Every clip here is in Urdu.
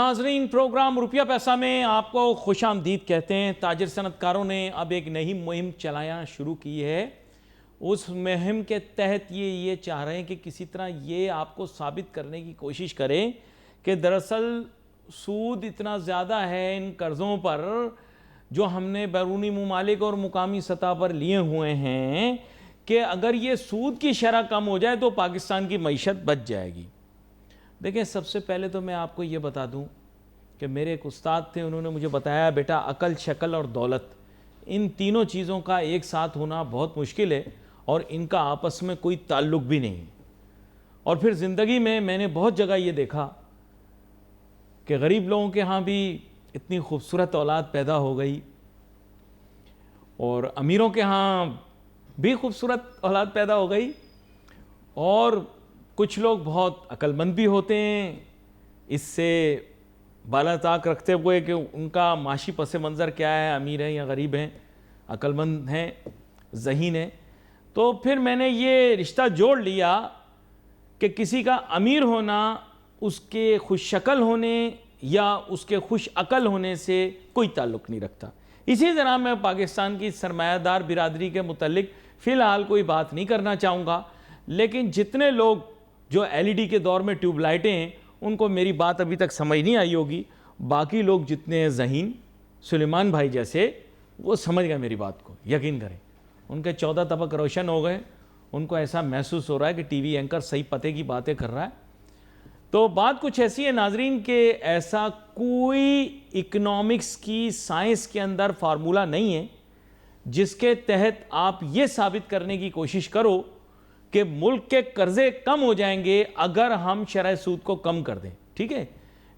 ناظرین، پروگرام روپیہ پیسہ میں آپ کو خوش آمدید کہتے ہیں۔ تاجر صنعت کاروں نے اب ایک نئی مہم چلانا شروع کی ہے۔ اس مہم کے تحت یہ چاہ رہے ہیں کہ کسی طرح یہ آپ کو ثابت کرنے کی کوشش کریں کہ دراصل سود اتنا زیادہ ہے ان قرضوں پر جو ہم نے بیرونی ممالک اور مقامی سطح پر لیے ہوئے ہیں کہ اگر یہ سود کی شرح کم ہو جائے تو پاکستان کی معیشت بچ جائے گی۔ دیکھیں، سب سے پہلے تو میں آپ کو یہ بتا دوں کہ میرے ایک استاد تھے، انہوں نے مجھے بتایا، بیٹا عقل، شکل اور دولت، ان تینوں چیزوں کا ایک ساتھ ہونا بہت مشکل ہے اور ان کا آپس میں کوئی تعلق بھی نہیں۔ اور پھر زندگی میں نے بہت جگہ یہ دیکھا کہ غریب لوگوں کے ہاں بھی اتنی خوبصورت اولاد پیدا ہو گئی اور امیروں کے ہاں بھی خوبصورت اولاد پیدا ہو گئی، اور کچھ لوگ بہت عقل مند بھی ہوتے ہیں، اس سے بالا طاق رکھتے ہوئے کہ ان کا معاشی پس منظر کیا ہے، امیر ہیں یا غریب ہیں، عقل مند ہیں، ذہین ہیں۔ تو پھر میں نے یہ رشتہ جوڑ لیا کہ کسی کا امیر ہونا اس کے خوش شکل ہونے یا اس کے خوش عقل ہونے سے کوئی تعلق نہیں رکھتا۔ اسی طرح میں پاکستان کی سرمایہ دار برادری کے متعلق فی الحال کوئی بات نہیں کرنا چاہوں گا، لیکن جتنے لوگ جو ایل ای ڈی کے دور میں ٹیوب لائٹیں ہیں ان کو میری بات ابھی تک سمجھ نہیں آئی ہوگی، باقی لوگ جتنے ہیں ذہین، سلیمان بھائی جیسے، وہ سمجھ گئے میری بات کو، یقین کریں۔ ان کے 14 طبق روشن ہو گئے، ان کو ایسا محسوس ہو رہا ہے کہ ٹی وی اینکر صحیح پتے کی باتیں کر رہا ہے۔ تو بات کچھ ایسی ہے ناظرین کہ ایسا کوئی اکنامکس کی سائنس کے اندر فارمولہ نہیں ہے جس کے تحت آپ یہ ثابت کرنے کی کوشش کرو کہ ملک کے قرضے کم ہو جائیں گے اگر ہم شرح سود کو کم کر دیں، ٹھیک ہے؟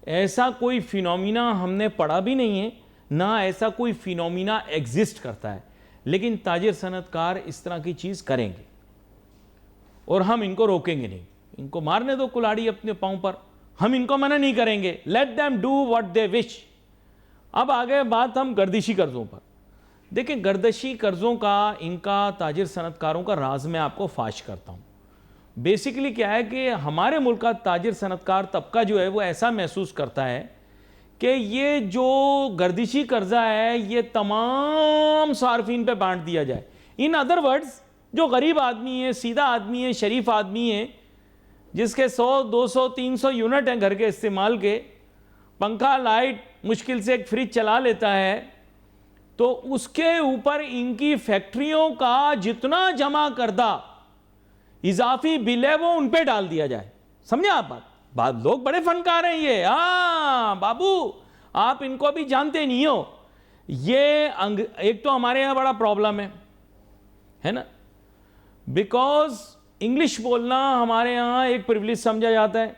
ایسا کوئی فینومینا ہم نے پڑھا بھی نہیں ہے، نہ ایسا کوئی فینومینا ایگزسٹ کرتا ہے، لیکن تاجر صنعت کار اس طرح کی چیز کریں گے اور ہم ان کو روکیں گے نہیں۔ ان کو مارنے دو کلاڑی اپنے پاؤں پر، ہم ان کو منع نہیں کریں گے۔ Let them do what they wish۔ اب آگے بات ہم گردشی قرضوں پر۔ دیکھیں، گردشی قرضوں کا، ان کا تاجر صنعت کاروں کا راز میں آپ کو فاش کرتا ہوں۔ بیسیکلی کیا ہے کہ ہمارے ملک کا تاجر صنعت کار طبقہ جو ہے وہ ایسا محسوس کرتا ہے کہ یہ جو گردشی قرضہ ہے یہ تمام صارفین پہ بانٹ دیا جائے۔ ان ادر ورڈز، جو غریب آدمی ہے، سیدھا آدمی ہے، شریف آدمی ہے، جس کے 100 200 300 یونٹ ہیں گھر کے استعمال کے، پنکھا، لائٹ، مشکل سے ایک فریج چلا لیتا ہے، تو اس کے اوپر ان کی فیکٹریوں کا جتنا جمع کردہ اضافی بل ہے وہ ان پہ ڈال دیا جائے۔ سمجھے آپ بات؟ لوگ بڑے فنکار ہیں یہ، ہاں بابو آپ ان کو بھی جانتے نہیں ہو۔ یہ ایک تو ہمارے یہاں بڑا پرابلم ہے نا، بیکاز انگلش بولنا ہمارے یہاں ایک پریویلیج سمجھا جاتا ہے۔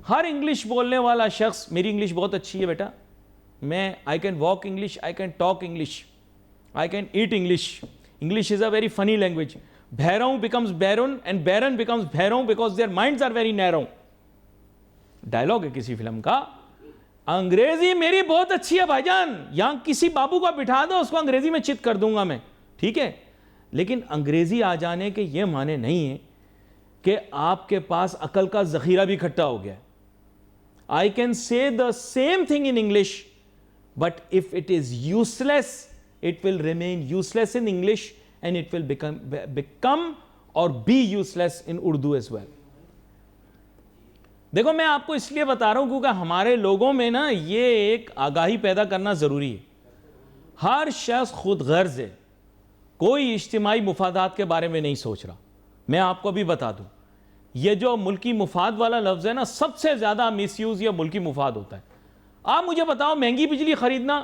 ہر انگلش بولنے والا شخص، میری انگلش بہت اچھی ہے بیٹا، میں I can walk English, I can talk English, I can eat English. English is a very funny language. Bhairaun becomes Baron and Baron becomes Bhairaun because their minds are very narrow. Dialogue ہے کسی فلم کا۔ انگریزی میری بہت اچھی ہے بھائی جان، یہاں کسی بابو کو بٹھا دو اس کو انگریزی میں چت کر دوں گا میں، ٹھیک ہے؟ لیکن انگریزی آ جانے کے یہ معنی نہیں ہے کہ آپ کے پاس عقل کا ذخیرہ بھی اکٹھا ہو گیا۔ I can say the same thing in English, but if it is useless, it will remain useless in English and it will become or be useless in Urdu as well. دیکھو، میں آپ کو اس لیے بتا رہا ہوں کیونکہ ہمارے لوگوں میں نا یہ ایک آگاہی پیدا کرنا ضروری ہے۔ ہر شخص خود غرض ہے، کوئی اجتماعی مفادات کے بارے میں نہیں سوچ رہا۔ میں آپ کو بھی بتا دوں، یہ جو ملکی مفاد والا لفظ ہے نا، سب سے زیادہ مس یوز یہ ملکی مفاد ہوتا ہے۔ آپ مجھے بتاؤ، مہنگی بجلی خریدنا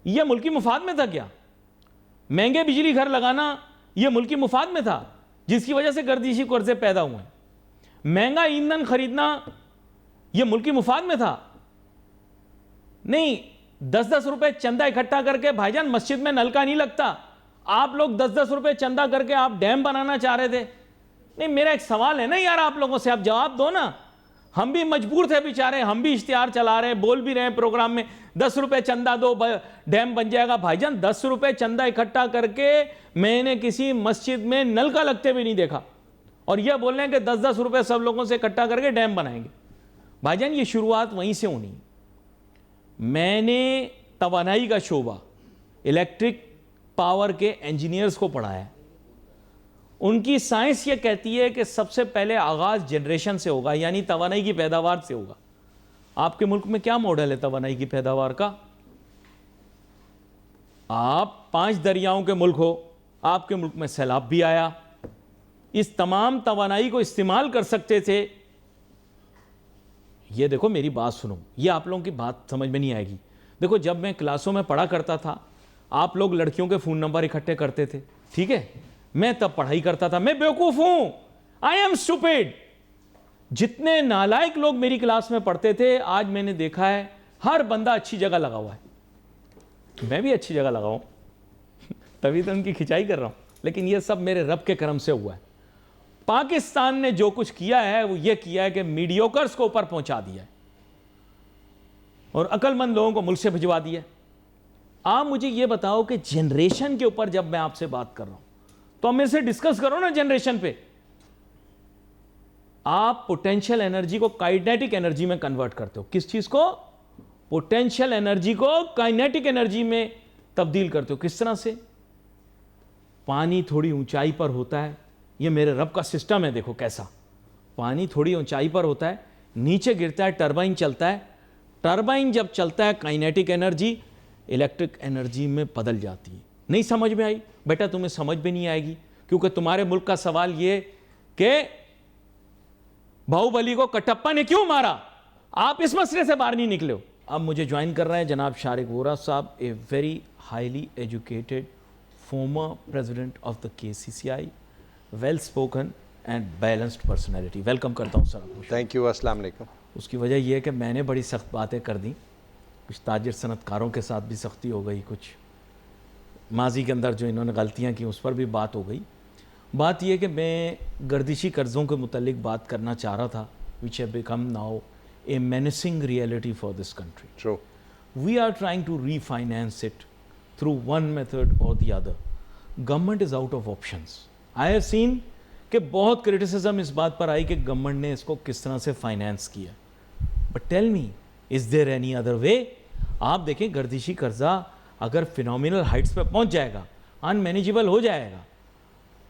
یہ ملکی مفاد میں تھا کیا؟ مہنگے بجلی گھر لگانا یہ ملکی مفاد میں تھا جس کی وجہ سے گردشی قرضے پیدا ہوئے ہیں؟ مہنگا ایندھن خریدنا یہ ملکی مفاد میں تھا؟ نہیں۔ 10 روپے چندہ اکٹھا کر کے، بھائی جان مسجد میں نلکا نہیں لگتا، آپ لوگ 10 روپے چندہ کر کے آپ ڈیم بنانا چاہ رہے تھے۔ نہیں، میرا ایک سوال ہے نا یار آپ لوگوں سے، آپ جواب دو نا۔ ہم بھی مجبور تھے بیچارے، ہم بھی اشتہار چلا رہے، بول بھی رہے ہیں پروگرام میں 10 روپے چندہ دو ڈیم بن جائے گا۔ بھائی جان 10 روپے چندہ اکٹھا کر کے میں نے کسی مسجد میں نلکا لگتے بھی نہیں دیکھا، اور یہ بول رہے ہیں کہ 10 روپے سب لوگوں سے اکٹھا کر کے ڈیم بنائیں گے۔ بھائی جان یہ شروعات وہیں سے ہونی ہے۔ میں نے توانائی کا شعبہ الیکٹرک پاور کے انجینئرز کو پڑھایا ہے. ان کی سائنس یہ کہتی ہے کہ سب سے پہلے آغاز جنریشن سے ہوگا, یعنی توانائی کی پیداوار سے ہوگا. آپ کے ملک میں کیا ماڈل ہے توانائی کی پیداوار کا؟ آپ 5 دریاؤں کے ملک ہو, آپ کے ملک میں سیلاب بھی آیا, اس تمام توانائی کو استعمال کر سکتے تھے. یہ دیکھو میری بات سنو, یہ آپ لوگوں کی بات سمجھ میں نہیں آئے گی. دیکھو جب میں کلاسوں میں پڑھا کرتا تھا, آپ لوگ لڑکیوں کے فون نمبر اکٹھے کرتے تھے, ٹھیک ہے, میں تب پڑھائی کرتا تھا. میں بیوقوف ہوں, آئی ایم اسٹوپڈ. جتنے نالائق لوگ میری کلاس میں پڑھتے تھے, آج میں نے دیکھا ہے ہر بندہ اچھی جگہ لگا ہوا ہے. میں بھی اچھی جگہ لگا ہوں, تبھی تو ان کی کھچائی کر رہا ہوں, لیکن یہ سب میرے رب کے کرم سے ہوا ہے. پاکستان نے جو کچھ کیا ہے وہ یہ کیا ہے کہ میڈیوکرز کو اوپر پہنچا دیا ہے اور عقل مند لوگوں کو ملک سے بھجوا دیا ہے. آپ مجھے یہ بتاؤ کہ جنریشن کے اوپر جب میں آپ سے بات کر رہا ہوں تو ہم میرے سے ڈسکس کرو نا جنریشن پہ. آپ پوٹینشیل انرجی کو کائنیٹک انرجی میں کنورٹ کرتے ہو. کس چیز کو؟ پوٹینشیل انرجی کو کائنیٹک انرجی میں تبدیل کرتے ہو. کس طرح سے؟ پانی تھوڑی اونچائی پر ہوتا ہے, یہ میرے رب کا سسٹم ہے, دیکھو کیسا. پانی تھوڑی اونچائی پر ہوتا ہے, نیچے گرتا ہے, ٹربائن چلتا ہے. ٹربائن جب چلتا ہے کائنیٹک انرجی الیکٹرک انرجی میں بدل جاتی ہے. نہیں سمجھ میں آئی؟ بیٹا تمہیں سمجھ بھی نہیں آئے گی, کیونکہ تمہارے ملک کا سوال یہ کہ باہوبلی کو کٹپا نے کیوں مارا, آپ اس مسئلے سے باہر نہیں نکلے ہو. اب مجھے جوائن کر رہے ہیں جناب شارق وورا صاحب, a very highly educated former president of the KCCI, well spoken and balanced personality. Welcome کرتا ہوں سر. Thank you. السلام علیکم. اس کی وجہ یہ ہے کہ میں نے بڑی سخت باتیں کر دیں, کچھ تاجر صنعت کاروں کے ساتھ بھی سختی ہو گئی, کچھ ماضی کے اندر جو انہوں نے غلطیاں کی اس پر بھی بات ہو گئی. بات یہ کہ میں گردشی قرضوں کے متعلق بات کرنا چاہ رہا تھا, which have become now a menacing reality for this country. True. We are trying to refinance it through one method or the other. Government is out of options. I have seen کہ بہت کرٹیسزم اس بات پر آئی کہ گورنمنٹ نے اس کو کس طرح سے فائنینس کیا. But tell me, is there any other way? آپ دیکھیں گردشی قرضہ اگر فینومینل ہائٹس پہ پہنچ جائے گا, ان مینیجیبل ہو جائے گا,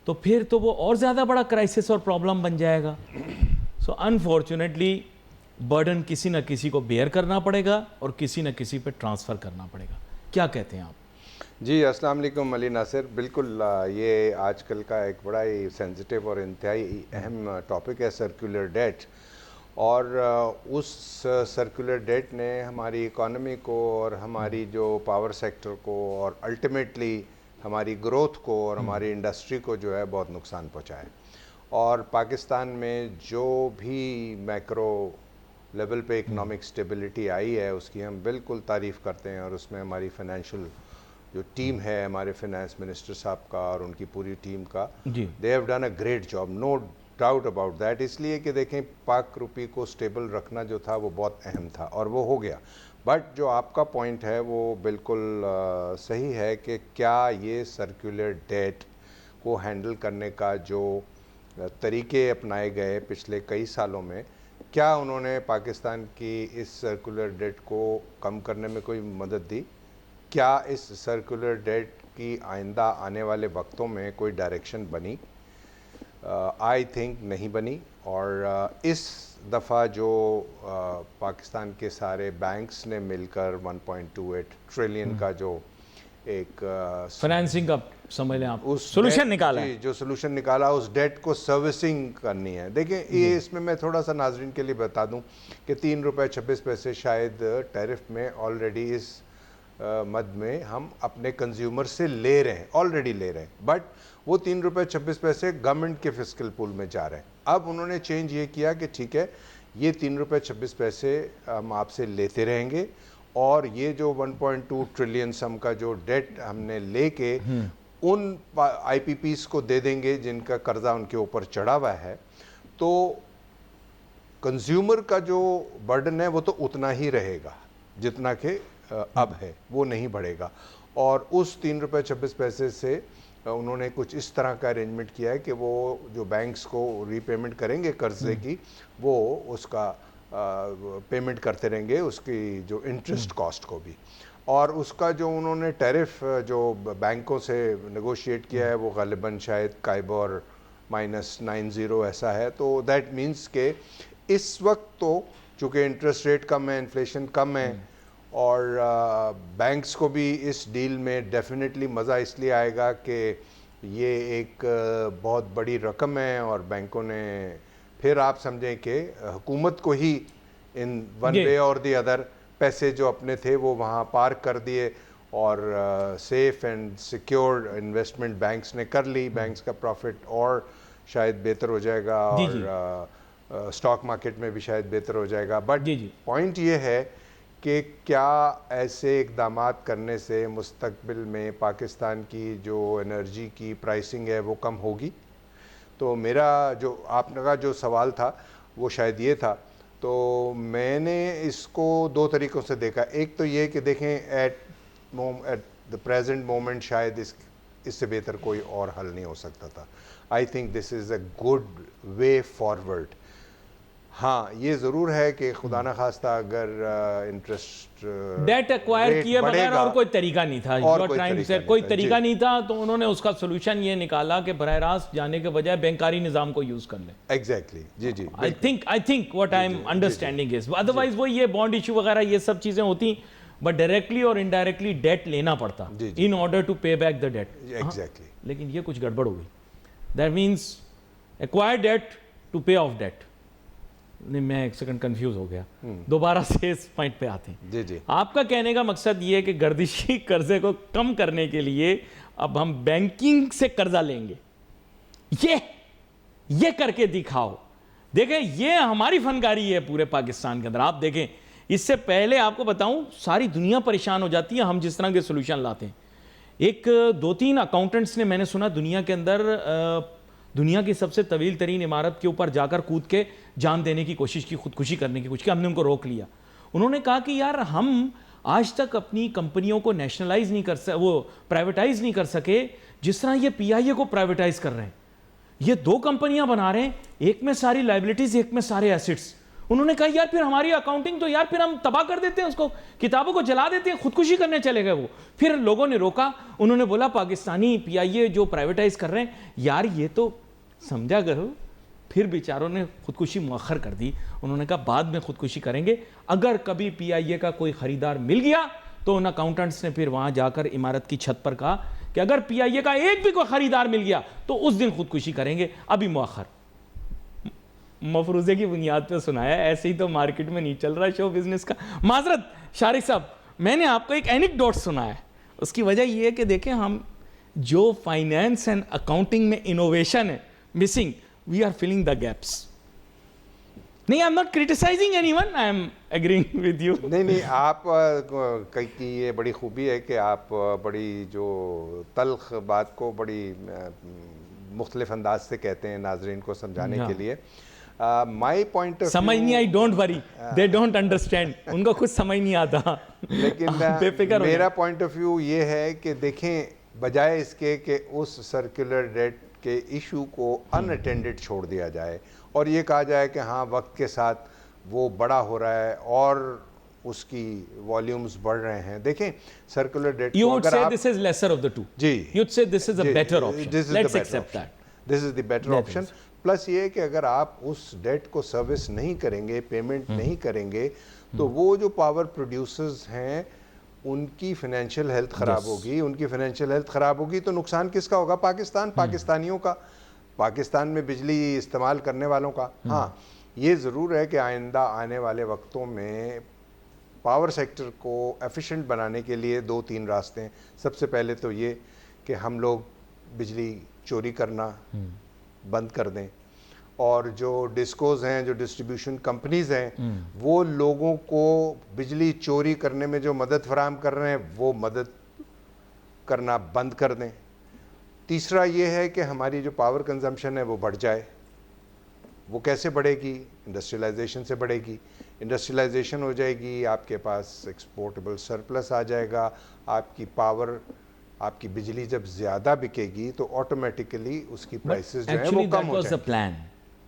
تو پھر تو وہ اور زیادہ بڑا کرائسس اور پرابلم بن جائے گا. سو انفارچونیٹلی برڈن کسی نہ کسی کو بیئر کرنا پڑے گا اور کسی نہ کسی پہ ٹرانسفر کرنا پڑے گا. کیا کہتے ہیں آپ؟ جی السلام علیکم علی ناصر. بالکل یہ آج کل کا ایک بڑا ہی سینسٹیو اور انتہائی اہم ٹاپک ہے سرکولر ڈیٹ, اور اس سرکولر ڈیٹ نے ہماری اکانومی کو اور ہماری جو پاور سیکٹر کو اور الٹیمیٹلی ہماری گروتھ کو اور ہماری انڈسٹری کو جو ہے بہت نقصان پہنچایا. اور پاکستان میں جو بھی میکرو لیول پہ اکنامک اسٹیبلٹی آئی ہے اس کی ہم بالکل تعریف کرتے ہیں, اور اس میں ہماری فائنینشیل جو ٹیم ہے ہمارے فائنانس منسٹر صاحب کا اور ان کی پوری ٹیم کا, they have done a great job, no doubt about that. اس لیے کہ دیکھیں پاک روپی کو سٹیبل رکھنا جو تھا وہ بہت اہم تھا اور وہ ہو گیا. بٹ جو آپ کا پوائنٹ ہے وہ بالکل صحیح ہے کہ کیا یہ سرکولر ڈیٹ کو ہینڈل کرنے کا جو طریقے اپنائے گئے پچھلے کئی سالوں میں, کیا انہوں نے پاکستان کی اس سرکولر ڈیٹ کو کم کرنے میں کوئی مدد دی؟ کیا اس سرکولر ڈیٹ کی آئندہ آنے والے وقتوں میں کوئی ڈائریکشن بنی؟ آئی تھنک نہیں بنی. اور اس دفعہ جو پاکستان کے سارے بینکس نے مل کر 1.28 ٹریلین کا جو ایک فائنینسنگ کا سمجھ لیں آپ سولوشن نکالا ہے, جو سولوشن نکالا, اس ڈیٹ کو سروسنگ کرنی ہے. دیکھیں یہ اس میں تھوڑا سا ناظرین کے لیے بتا دوں کہ 3 روپے 26 پیسے شاید ٹیرف میں آلریڈی اس مد میں ہم اپنے کنزیومر سے لے رہے ہیں, آلریڈی لے رہے ہیں, بٹ وہ 3 روپے 26 پیسے گورنمنٹ کے فسکل پول میں جا رہے ہیں. اب انہوں نے چینج یہ کیا کہ ٹھیک ہے یہ 3 روپے 26 پیسے ہم آپ سے لیتے رہیں گے, اور یہ جو 1.2 ٹریلین سم کا جو ڈیٹ ہم نے لے کے ان آئی پی پیز کو دے دیں گے جن کا قرضہ ان کے اوپر چڑھا ہوا ہے, تو کنزیومر کا جو برڈن ہے وہ تو اتنا ہی رہے گا جتنا کہ اب ہے, وہ نہیں بڑھے گا. اور اس 3 روپے 26 پیسے سے انہوں نے کچھ اس طرح کا ارینجمنٹ کیا ہے کہ وہ جو بینکس کو ری پیمنٹ کریں گے قرضے کی, وہ اس کا پیمنٹ کرتے رہیں گے اس کی جو انٹرسٹ کاسٹ کو بھی. اور اس کا جو انہوں نے ٹیرف جو بینکوں سے نیگوشیٹ کیا ہے وہ غالباً شاید کائبور -90 ایسا ہے. تو دیٹ مینس کہ اس وقت تو چونکہ انٹرسٹ ریٹ کم ہے, انفلیشن کم ہے, اور بینکس کو بھی اس ڈیل میں ڈیفینیٹلی مزہ اس لیے آئے گا کہ یہ ایک بہت بڑی رقم ہے, اور بینکوں نے پھر آپ سمجھیں کہ حکومت کو ہی ان ون وے اور دی ادر پیسے جو اپنے تھے وہ وہاں پارک کر دیے, اور safe and secured investment banks نے کر لی. بینکس کا پروفٹ اور شاید بہتر ہو جائے گا, اور اسٹاک مارکیٹ میں بھی شاید بہتر ہو جائے گا. بٹ پوائنٹ یہ ہے کہ کیا ایسے اقدامات کرنے سے مستقبل میں پاکستان کی جو انرجی کی پرائسنگ ہے وہ کم ہوگی؟ تو میرا جو آپ کا جو سوال تھا وہ شاید یہ تھا. تو میں نے اس کو دو طریقوں سے دیکھا. ایک تو یہ کہ دیکھیں ایٹ دا پریزنٹ مومنٹ شاید اس سے بہتر کوئی اور حل نہیں ہو سکتا تھا. I think this is a good way forward. ہاں یہ ضرور ہے کہ خدا نخواستہ اگر انٹرسٹ ڈیٹ ایکوائر کیے بغیر اور کوئی طریقہ نہیں تھا, کوئی طریقہ نہیں تھا, تو انہوں نے اس کا سولوشن یہ نکالا کہ براہ راست جانے کے بجائے بینکاری نظام کو یوز کر لیں. ایگزیکٹلی جی جی I think what I'm understanding is otherwise وہ یہ بانڈ ایشو وغیرہ یہ سب چیزیں ہوتی, بٹ ڈائریکٹلی اور انڈائریکٹلی ڈیٹ لینا پڑتا in order to pay back the debt. Exactly. لیکن یہ کچھ گڑبڑ ہو گئی. That means acquire debt to pay off debt. نہیں, میں ایک سیکنڈ کنفیوز ہو گیا, دوبارہ سے اس پوائنٹ پہ آتے ہیں. جی جی. آپ کا کہنے کا مقصد یہ ہے کہ گردشی قرضے کو کم کرنے کے لیے اب ہم بینکنگ سے قرضہ لیں گے, یہ کر کے دکھاؤ. دیکھیں یہ ہماری فنکاری ہے پورے پاکستان کے اندر. آپ دیکھیں اس سے پہلے آپ کو بتاؤں ساری دنیا پریشان ہو جاتی ہے ہم جس طرح کے سولوشن لاتے ہیں. ایک 2-3 اکاؤنٹنٹس نے, میں نے سنا دنیا کے اندر دنیا کی سب سے طویل ترین عمارت کے اوپر جا کر کود کے جان دینے کی کوشش کی, خودکشی کرنے کی کوشش کی. ہم نے ان کو روک لیا. انہوں نے کہا کہ یار ہم آج تک اپنی کمپنیوں کو نیشنلائز نہیں کر سکے, وہ پرائیویٹائز نہیں کر سکے جس طرح یہ پی آئی اے کو پرائیویٹائز کر رہے ہیں. یہ 2 کمپنیاں بنا رہے ہیں, ایک میں ساری لائبلٹیز, ایک میں سارے ایسٹس. انہوں نے کہا یار پھر ہماری اکاؤنٹنگ تو یار پھر ہم تباہ کر دیتے ہیں, اس کو کتابوں کو جلا دیتے ہیں, خودکشی کرنے چلے گئے وہ. پھر لوگوں نے روکا, انہوں نے بولا پاکستانی پی آئی اے جو پرائیویٹائز کر رہے ہیں یار یہ تو سمجھا کرو. پھر بیچاروں نے خودکشی مؤخر کر دی. انہوں نے کہا بعد میں خودکشی کریں گے. اگر کبھی پی آئی اے کا کوئی خریدار مل گیا تو ان اکاؤنٹنٹس نے پھر وہاں جا کر عمارت کی چھت پر کہا کہ اگر پی آئی اے کا ایک بھی کوئی خریدار مل گیا تو اس دن خودکشی کریں گے, ابھی مؤخر. مفروضے کی بنیاد پہ سنایا, ایسے ہی تو مارکیٹ میں نہیں چل رہا شو بزنس کا. معذرت شارق صاحب, میں نے آپ کو ایک اینیکڈوٹ سنایا. اس کی وجہ یہ ہے کہ دیکھیں ہم جو فائنینس اینڈ اکاؤنٹنگ میں انوویشن ہے missing, we are filling the gaps. نہیں, I'm not criticizing anyone, I am agreeing with you. نہیں, آپ کی یہ بڑی خوبی ہے کہ آپ بڑی جو تلخ بات کو بڑی مختلف انداز سے کہتے ہیں ناظرین کو سمجھانے کے لیے. مائی پوائنٹ آف سمجھ نہیں آئی, don't worry, they don't understand, ان کو خود سمجھ نہیں آتا. لیکن میرا پوائنٹ آف ویو یہ ہے کہ دیکھیں بجائے اس کے کہ اس سرکولر ڈیٹ کے ایشو کو ان اٹینڈڈ چھوڑ دیا جائے اور یہ کہا جائے کہ ہاں وقت کے ساتھ وہ بڑا ہو رہا ہے اور اس کی والیومز بڑھ رہے ہیں. دیکھیں circular debt you would say this is lesser of the two. جی, you'd say this is a better option. Let's accept that. This is the better option. Plus یہ کہ اگر آپ اس ڈیٹ کو سروس نہیں کریں گے, پیمنٹ نہیں کریں گے, تو وہ جو پاور پروڈیوسرز ہیں ان کی فائنینشیل ہیلتھ خراب ہوگی. ان کی فائنینشیل ہیلتھ خراب ہوگی تو نقصان کس کا ہوگا؟ پاکستان, پاکستانیوں کا, پاکستان میں بجلی استعمال کرنے والوں کا. ہاں یہ ضرور ہے کہ آئندہ آنے والے وقتوں میں پاور سیکٹر کو ایفیشینٹ بنانے کے لیے 2-3 راستے ہیں. سب سے پہلے تو یہ کہ ہم لوگ بجلی چوری کرنا بند کر دیں, اور جو ڈسکوز ہیں, جو ڈسٹریبیوشن کمپنیز ہیں, وہ لوگوں کو بجلی چوری کرنے میں جو مدد فراہم کر رہے ہیں وہ مدد کرنا بند کر دیں. تیسرا یہ ہے کہ ہماری جو پاور کنزمپشن ہے وہ بڑھ جائے. وہ کیسے بڑھے گی؟ انڈسٹریلائزیشن سے بڑھے گی. انڈسٹریلائزیشن ہو جائے گی, آپ کے پاس ایکسپورٹیبل سرپلس آ جائے گا, آپ کی پاور, آپ کی بجلی جب زیادہ بکے گی تو آٹومیٹیکلی اس کی پرائسز جو ہیں وہ کم ہو جائیں گی.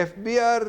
FBR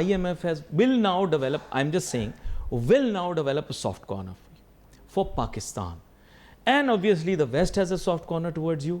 IMF will now develop, I'm just saying, will now develop a soft corner for Pakistan. And obviously the West has a soft corner towards you.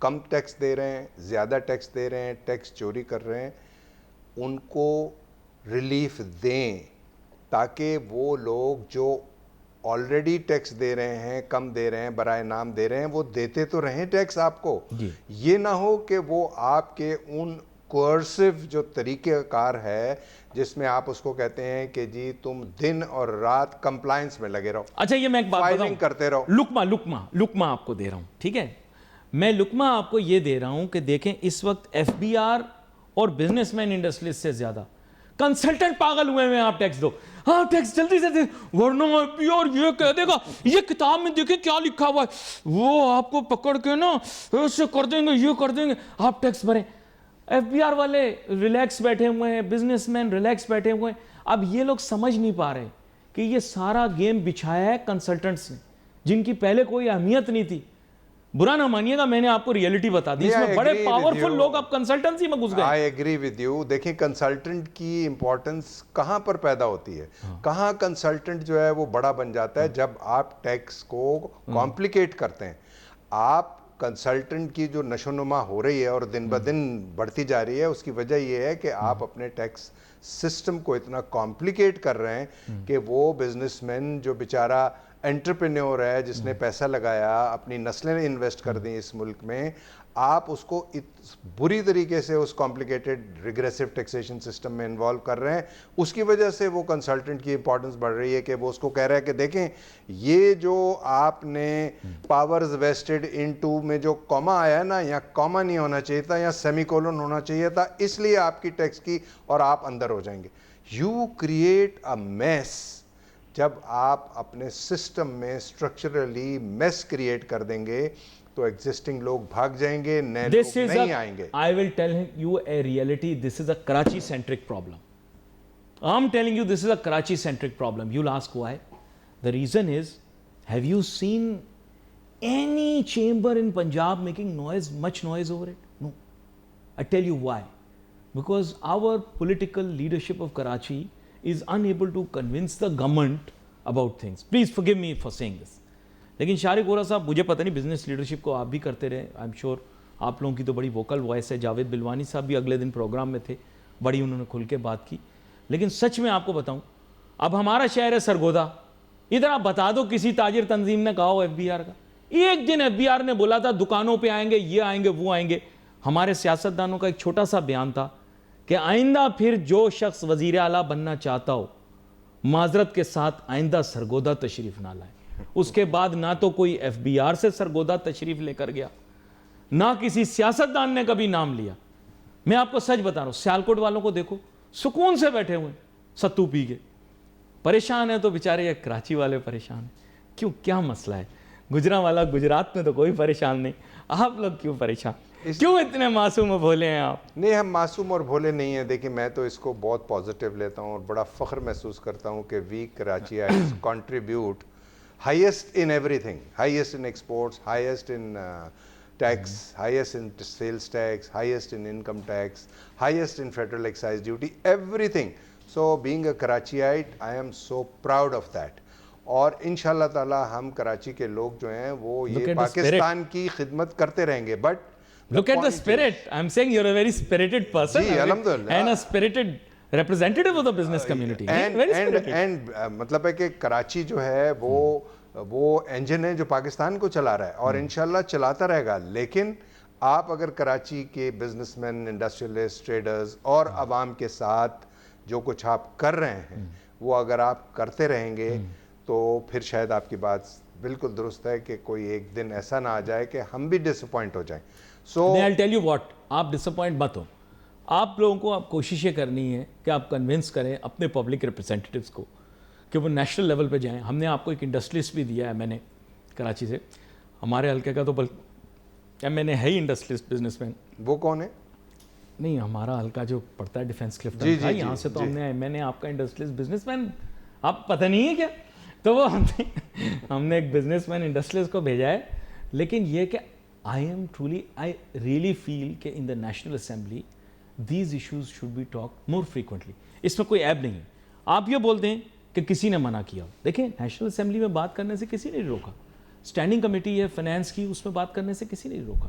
کم ٹیکس دے رہے ہیں, زیادہ ٹیکس دے رہے ہیں, ٹیکس چوری کر رہے ہیں, ان کو ریلیف دیں تاکہ وہ لوگ جو آلریڈی ٹیکس دے رہے ہیں, کم دے رہے ہیں, برائے نام دے رہے ہیں, وہ دیتے تو رہیں ٹیکس آپ کو. یہ نہ ہو کہ وہ آپ کے ان کوئرسو جو طریقہ کار ہے جس میں آپ اس کو کہتے ہیں کہ جی تم دن اور رات کمپلائنس میں لگے رہو. اچھا یہ میں ایک بات بتاؤں, فائلنگ کرتے رہو. لقمہ آپ کو دے رہا ہوں, ٹھیک ہے, میں لقمہ آپ کو یہ دے رہا ہوں کہ دیکھیں اس وقت ایف بی آر اور بزنس مین انڈسٹریز سے زیادہ کنسلٹنٹ پاگل ہوئے ہیں, آپ ٹیکس دو, ہاں ٹیکس جلدی سے دے, ورنہ ایف بی آر یہ کہہ دے گا, یہ کتاب میں دیکھیں کیا لکھا ہوا ہے, وہ آپ کو پکڑ کے نا ایسے کر دیں گے, یہ کر دیں گے, آپ ٹیکس بھریں. ایف بی آر والے ریلیکس بیٹھے ہوئے ہیں, بزنس مین ریلیکس بیٹھے ہوئے ہیں. اب یہ لوگ سمجھ نہیں پا رہے کہ یہ سارا گیم بچھایا ہے کنسلٹنٹس نے, جن کی پہلے کوئی اہمیت نہیں تھی. برا نہ مانیے گا, میں نے آپ کو ریئلٹی بتا دی, اس میں بڑے پاورفل لوگ اب کنسلٹنسی میں گھس گئے. I agree with you. دیکھیں کنسلٹنٹ کی امپورٹنس کہاں پر پیدا ہوتی ہے, کہاں کنسلٹنٹ جو ہے وہ بڑا بن جاتا ہے, جب آپ ٹیکس کو کمپلیکیٹ کرتے ہیں. آپ کنسلٹنٹ کی جو نشو نما ہو رہی ہے اور دن بدن بڑھتی جا رہی ہے, اس کی وجہ یہ ہے کہ آپ اپنے ٹیکس سسٹم کو اتنا کمپلیکیٹ کر رہے ہیں کہ وہ بزنس مین جو بیچارہ انٹرپرینیور ہے, جس نے پیسہ لگایا, اپنی نسلیں انویسٹ کر دیں اس ملک میں, آپ اس کو بری طریقے سے اس کمپلیکیٹڈ ریگریسو ٹیکسیشن سسٹم میں انوالو کر رہے ہیں. اس کی وجہ سے وہ کنسلٹنٹ کی امپورٹنس بڑھ رہی ہے کہ وہ اس کو کہہ رہا ہے کہ دیکھیں یہ جو آپ نے پاورز ویسٹڈ انٹو میں جو کاما آیا ہے نا, یا کاما نہیں ہونا چاہیے تھا, یا سیمی کولن ہونا چاہیے تھا, اس لیے آپ کی ٹیکس کی اور آپ اندر ہو جائیں گے. You create a mass. جب آپ اپنے سسٹم میں اسٹرکچرلی میس کریٹ کر دیں گے تو ایگزسٹنگ لوگ بھاگ جائیں گے, نئے لوگ نہیں آئیں گے. I will tell you a reality. This is a Karachi centric problem. I'm telling you this is a Karachi centric problem. You'll ask why. The reason is, have you seen any chamber in Punjab making much noise over it? No. I tell you why. Because our political leadership of Karachi is unable to convince the government about things. Please forgive me for saying this. لیکن شارق غورا صاحب, مجھے پتہ نہیں بزنس لیڈرشپ کو آپ بھی کرتے رہے, آئی ایم شیور آپ لوگوں کی تو بڑی ووکل وائس ہے. جاوید بلوانی صاحب بھی اگلے دن پروگرام میں تھے, بڑی انہوں نے کھل کے بات کی. لیکن سچ میں آپ کو بتاؤں, اب ہمارا شہر ہے سرگودا, ادھر آپ بتا دو کسی تاجر تنظیم نے کہا ہو ایف بی آر کا, ایک دن ایف بی آر نے بولا تھا دکانوں پہ آئیں گے, یہ آئیں گے, وہ آئیں گے. ہمارے سیاستدانوں کا ایک چھوٹا سا بیان تھا کہ آئندہ پھر جو شخص وزیر اعلیٰ بننا چاہتا ہو, معذرت کے ساتھ آئندہ سرگودا تشریف نہ لائے. اس کے بعد نہ تو کوئی ایف بی آر سے سرگودا تشریف لے کر گیا, نہ کسی سیاستدان نے کبھی نام لیا. میں آپ کو سچ بتا رہا ہوں, سیالکوٹ والوں کو دیکھو, سکون سے بیٹھے ہوئے, ستو پی کے. پریشان ہے تو بیچارے یہ کراچی والے پریشان ہیں. کیوں, کیا مسئلہ ہے؟ گجرانوالا گجرات میں تو کوئی پریشان نہیں, آپ لوگ کیوں پریشان, کیوں اتنے معصوم و بھولے ہیں آپ؟ نہیں, ہم معصوم اور بھولے نہیں ہیں. دیکھیں میں تو اس کو بہت پازیٹیو لیتا ہوں اور بڑا فخر محسوس کرتا ہوں کہ we Karachiites contribute highest in everything, highest in exports, highest in tax, highest in sales tax, highest in income tax, highest in federal excise duty, everything. So being a Karachiite, I am so proud of that. اور انشاءاللہ تعالی ہم کراچی کے لوگ جو ہیں وہ یہ پاکستان کی خدمت کرتے رہیں گے. But look at the spirit. I'm saying you're a very spirited person. جی الحمدللہ, and a spirited representative of the business community. and مطلب ہے کہ کراچی جو ہے وہ انجن ہے جو پاکستان کو چلا رہا ہے اور انشاءاللہ چلاتا رہے گا. لیکن آپ اگر کراچی کے بزنس مین, انڈسٹریلسٹ, ٹریڈرز اور عوام کے ساتھ جو کچھ آپ کر رہے ہیں وہ اگر آپ کرتے رہیں گے تو پھر شاید آپ کی بات بالکل درست ہے کہ کوئی ایک دن ایسا نہ آ جائے کہ ہم بھی ڈس اپوائنٹ ہو جائیں. سو I'll tell you what, آپ ڈس اپوائنٹ مت ہو. آپ لوگوں کو آپ کوششیں کرنی ہے کہ آپ کنونس کریں اپنے پبلک ریپرزینٹیٹیوز کو کہ وہ نیشنل لیول پہ جائیں. ہم نے آپ کو ایک انڈسٹریلسٹ بھی دیا ہے, میں نے کراچی سے, ہمارے حلقے کا تو میں نے ہے ہی انڈسٹریلسٹ بزنس مین. وہ کون ہے؟ نہیں, ہمارا حلقہ جو پڑتا ہے ڈیفینس کلفٹن کا, یہاں سے تو میں نے آپ کا انڈسٹریلسٹ بزنس مین, آپ پتہ نہیں ہے کیا, تو وہ ہم نے ایک بزنس مین انڈسٹریلسٹ کو بھیجا ہے. لیکن یہ کہ I really feel کہ in the National Assembly these issues should be talked more frequently. اس میں کوئی عیب نہیں ہے. آپ یہ بولتے ہیں کہ کسی نے منع کیا. دیکھیں نیشنل اسمبلی میں بات کرنے سے کسی نے نہیں روکا, اسٹینڈنگ کمیٹی ہے فائنانس کی, اس میں بات کرنے سے کسی نے نہیں روکا.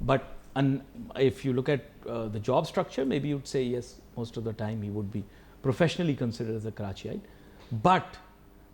but if you look at the job structure, maybe you would say yes, most of the time he would be professionally considered as a Karachiite. But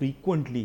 frequently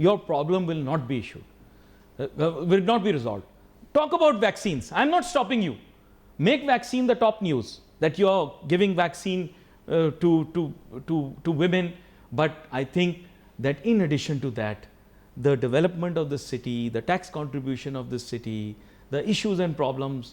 your problem will not be issued, will not be resolved. Talk about vaccines. I'm not stopping you. Make vaccine the top news that you are giving vaccine to women. But I think that in addition to that, the development of the city, the tax contribution of the city, the issues and problems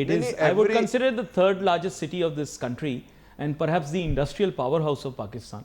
It is, I would consider the third largest city of this country and perhaps the industrial powerhouse of Pakistan,